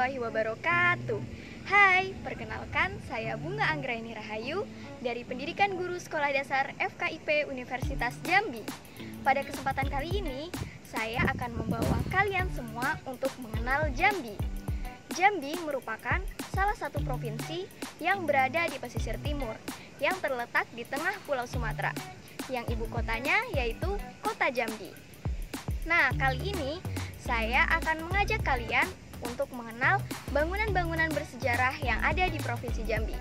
warahmatullahi wabarakatuh. Hai, perkenalkan saya Bunga Anggraini Rahayu dari Pendidikan Guru Sekolah Dasar FKIP Universitas Jambi. Pada kesempatan kali ini, saya akan membawa kalian semua untuk mengenal Jambi. Jambi merupakan salah satu provinsi yang berada di pesisir timur, yang terletak di tengah Pulau Sumatera, yang ibu kotanya yaitu Kota Jambi. Nah, kali ini saya akan mengajak kalian untuk mengenal bangunan-bangunan bersejarah yang ada di Provinsi Jambi,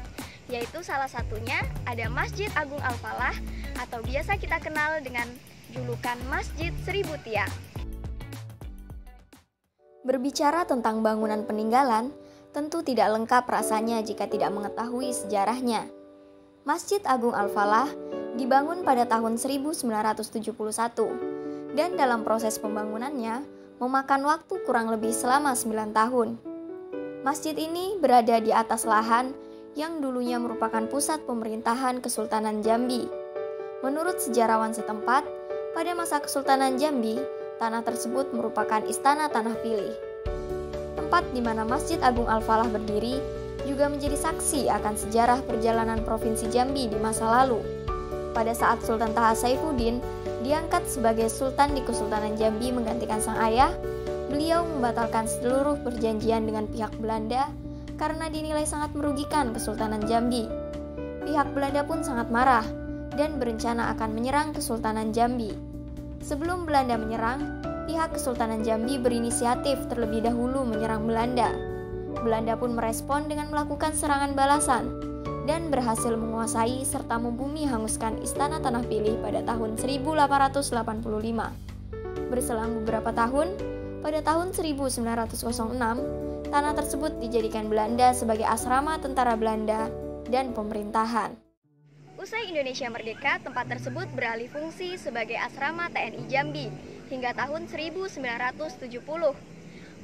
yaitu salah satunya ada Masjid Agung Al-Falah atau biasa kita kenal dengan julukan Masjid Seribu Tiang. Berbicara tentang bangunan peninggalan, tentu tidak lengkap rasanya jika tidak mengetahui sejarahnya. Masjid Agung Al-Falah dibangun pada tahun 1971 dan dalam proses pembangunannya memakan waktu kurang lebih selama 9 tahun. Masjid ini berada di atas lahan yang dulunya merupakan pusat pemerintahan Kesultanan Jambi. Menurut sejarawan setempat, pada masa Kesultanan Jambi, tanah tersebut merupakan istana tanah pilih. Tempat di mana Masjid Agung Al-Falah berdiri juga menjadi saksi akan sejarah perjalanan Provinsi Jambi di masa lalu. Pada saat Sultan Taha Saifuddin diangkat sebagai Sultan di Kesultanan Jambi menggantikan sang ayah, beliau membatalkan seluruh perjanjian dengan pihak Belanda karena dinilai sangat merugikan Kesultanan Jambi. Pihak Belanda pun sangat marah dan berencana akan menyerang Kesultanan Jambi. Sebelum Belanda menyerang, pihak Kesultanan Jambi berinisiatif terlebih dahulu menyerang Belanda. Belanda pun merespon dengan melakukan serangan balasan dan berhasil menguasai serta membumi hanguskan Istana Tanah Pilih pada tahun 1885. Berselang beberapa tahun, pada tahun 1906, tanah tersebut dijadikan Belanda sebagai asrama tentara Belanda dan pemerintahan. Usai Indonesia merdeka, tempat tersebut beralih fungsi sebagai asrama TNI Jambi hingga tahun 1970.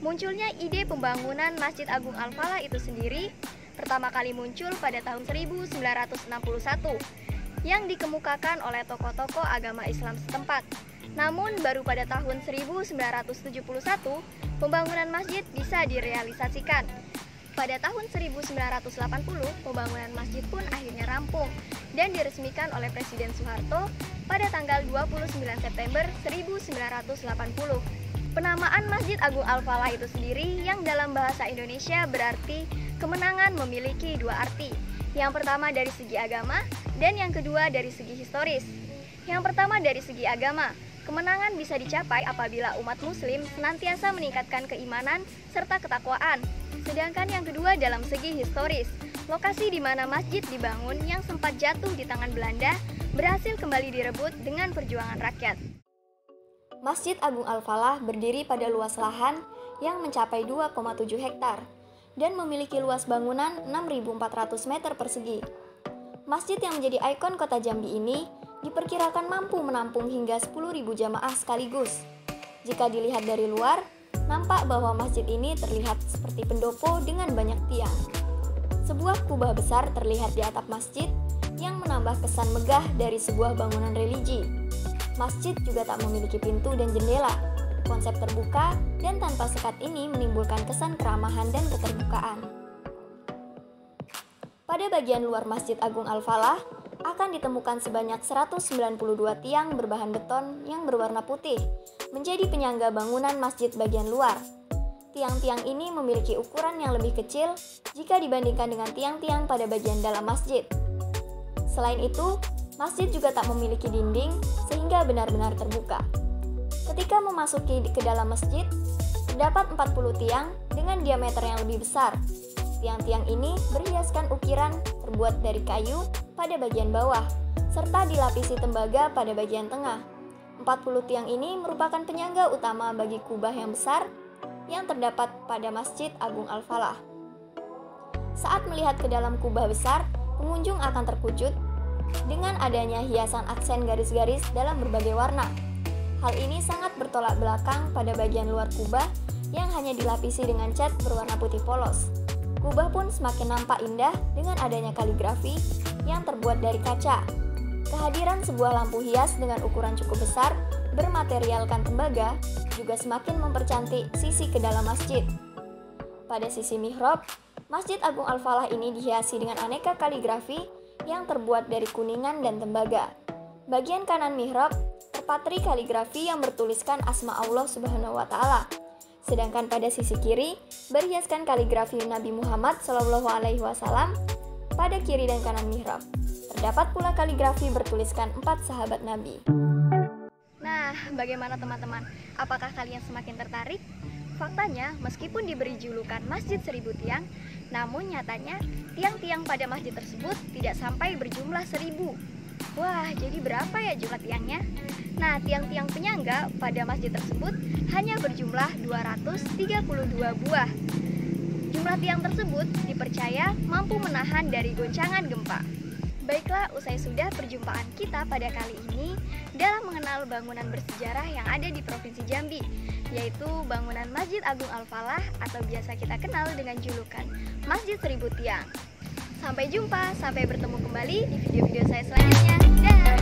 Munculnya ide pembangunan Masjid Agung Al-Falah itu sendiri pertama kali muncul pada tahun 1961 yang dikemukakan oleh tokoh-tokoh agama Islam setempat. Namun baru pada tahun 1971 pembangunan masjid bisa direalisasikan. Pada tahun 1980 pembangunan masjid pun akhirnya rampung dan diresmikan oleh Presiden Soeharto pada tanggal 29 September 1980. Penamaan Masjid Agung Al-Falah itu sendiri yang dalam bahasa Indonesia berarti kemenangan memiliki dua arti. Yang pertama dari segi agama dan yang kedua dari segi historis. Yang pertama dari segi agama, kemenangan bisa dicapai apabila umat muslim senantiasa meningkatkan keimanan serta ketakwaan. Sedangkan yang kedua dalam segi historis, lokasi di mana masjid dibangun yang sempat jatuh di tangan Belanda berhasil kembali direbut dengan perjuangan rakyat. Masjid Agung Al-Falah berdiri pada luas lahan yang mencapai 2,7 hektar dan memiliki luas bangunan 6.400 meter persegi. Masjid yang menjadi ikon kota Jambi ini diperkirakan mampu menampung hingga 10.000 jamaah sekaligus. Jika dilihat dari luar, nampak bahwa masjid ini terlihat seperti pendopo dengan banyak tiang. Sebuah kubah besar terlihat di atap masjid yang menambah kesan megah dari sebuah bangunan religi. Masjid juga tak memiliki pintu dan jendela. Konsep terbuka dan tanpa sekat ini menimbulkan kesan keramahan dan keterbukaan. Pada bagian luar Masjid Agung Al-Falah akan ditemukan sebanyak 192 tiang berbahan beton yang berwarna putih menjadi penyangga bangunan masjid bagian luar. Tiang-tiang ini memiliki ukuran yang lebih kecil jika dibandingkan dengan tiang-tiang pada bagian dalam masjid. Selain itu, masjid juga tak memiliki dinding sehingga benar-benar terbuka. Ketika memasuki ke dalam masjid, terdapat 40 tiang dengan diameter yang lebih besar. Tiang-tiang ini berhiaskan ukiran terbuat dari kayu pada bagian bawah, serta dilapisi tembaga pada bagian tengah. 40 tiang ini merupakan penyangga utama bagi kubah yang besar yang terdapat pada Masjid Agung Al-Falah. Saat melihat ke dalam kubah besar, pengunjung akan terkejut dengan adanya hiasan aksen garis-garis dalam berbagai warna. Hal ini sangat bertolak belakang pada bagian luar kubah yang hanya dilapisi dengan cat berwarna putih polos. Kubah pun semakin nampak indah dengan adanya kaligrafi yang terbuat dari kaca. Kehadiran sebuah lampu hias dengan ukuran cukup besar bermaterialkan tembaga juga semakin mempercantik sisi ke dalam masjid. Pada sisi mihrab, Masjid Agung Al-Falah ini dihiasi dengan aneka kaligrafi yang terbuat dari kuningan dan tembaga. Bagian kanan mihrab terpatri kaligrafi yang bertuliskan asma Allah Subhanahu wa Ta'ala. Sedangkan pada sisi kiri berhiaskan kaligrafi Nabi Muhammad SAW pada kiri dan kanan mihrab. Terdapat pula kaligrafi bertuliskan 4 sahabat Nabi. Nah, bagaimana teman-teman? Apakah kalian semakin tertarik? Faktanya, meskipun diberi julukan Masjid 1000 Tiang, namun nyatanya tiang-tiang pada masjid tersebut tidak sampai berjumlah 1000. Wah, jadi berapa ya jumlah tiangnya? Nah, tiang-tiang penyangga pada masjid tersebut hanya berjumlah 232 buah. Jumlah tiang tersebut dipercaya mampu menahan dari goncangan gempa. Baiklah, usai sudah perjumpaan kita pada kali ini dalam mengenal bangunan bersejarah yang ada di Provinsi Jambi, yaitu bangunan Masjid Agung Al-Falah atau biasa kita kenal dengan julukan Masjid 1000 Tiang. Sampai jumpa, sampai bertemu kembali di video-video saya selanjutnya. Dah.